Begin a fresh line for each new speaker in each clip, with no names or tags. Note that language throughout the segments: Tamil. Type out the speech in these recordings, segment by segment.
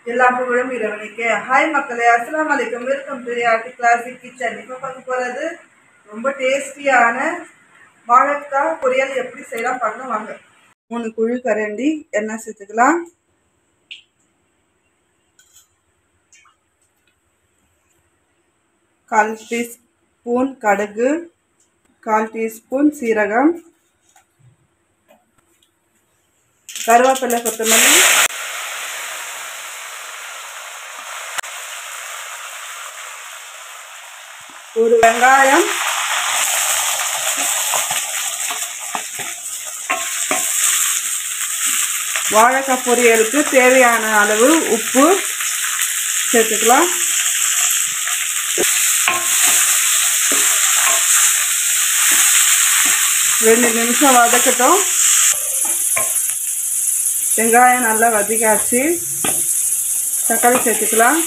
எல்லா புகழும் இறைவனுக்கு. ஹாய் மக்களே, அஸ்ஸலாமு அலைக்கும். Welcome to RT classic kitchen. இப்போ பார்க்க போகிறது ரொம்ப டேஸ்டியான வாழைக்காய் பொரியல் எப்படி செய்யலாம் பார்க்கலாம் வாங்க. 3 குழி கரண்டி எண்ணெய் சேர்த்துக்கலாம். கால் டீஸ்பூன் கடுகு, 1/4 டீஸ்பூன் சீரகம், கருவேப்பிலை, கொத்தமல்லி, ஒரு வெங்காயம், வாழைக்காய் பொரியலுக்கு தேவையான அளவு உப்பு சேர்த்துக்கலாம். ரெண்டு நிமிஷம் வதக்கட்டும். வெங்காயம் நல்லா வதக்காச்சு. தக்காளி சேர்த்துக்கலாம்.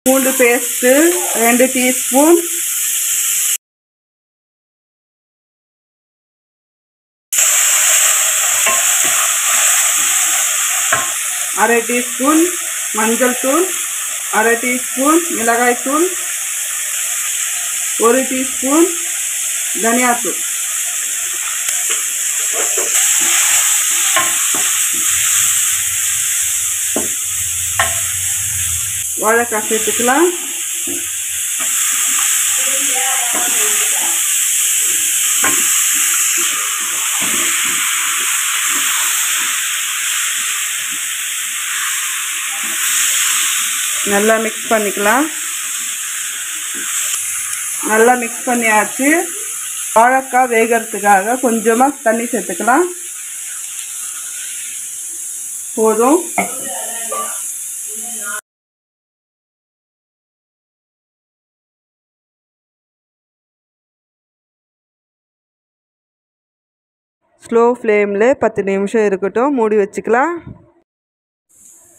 பூண்டு பேஸ்ட்டு 2 டீஸ்பூன், அரை டீஸ்பூன் மஞ்சள் தூள், அரை டீஸ்பூன் மிளகாய் தூள், 1 டீஸ்பூன் தனியாத்தூள். வாழைக்காய் சேர்த்துக்கலாம். நல்லா மிக்ஸ் பண்ணிக்கலாம். நல்லா மிக்ஸ் பண்ணியாச்சு. வாழைக்காய் வேகிறதுக்காக கொஞ்சமாக தண்ணி சேர்த்துக்கலாம். போதும். ஸ்லோ ஃப்ளேமில் 10 நிமிஷம் இருக்கட்டும். மூடி வச்சுக்கலாம்.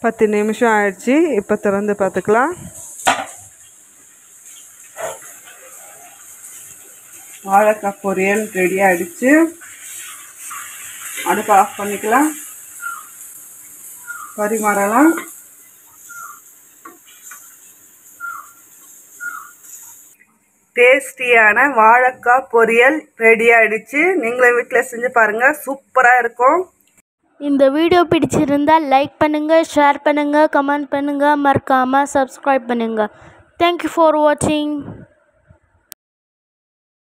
10 நிமிஷம் ஆயிடுச்சு. இப்போ திறந்து பார்த்துக்கலாம். வாழைக்காய் பொரியல் ரெடி ஆகிடுச்சு. அடுப்பை ஆஃப் பண்ணிக்கலாம். பரிமாறலாம். டேஸ்டியான வாழைக்காய் பொரியல் ரெடி ஆகிடுச்சு. நீங்களும் வீட்டில் செஞ்சு பாருங்கள். சூப்பராக இருக்கும்.
இந்த வீடியோ பிடிச்சிருந்தால் லைக் பண்ணுங்கள், ஷேர் பண்ணுங்கள், கமெண்ட் பண்ணுங்கள், மறக்காமல் சப்ஸ்கிரைப் பண்ணுங்கள். தேங்க்யூ ஃபார் வாட்சிங்.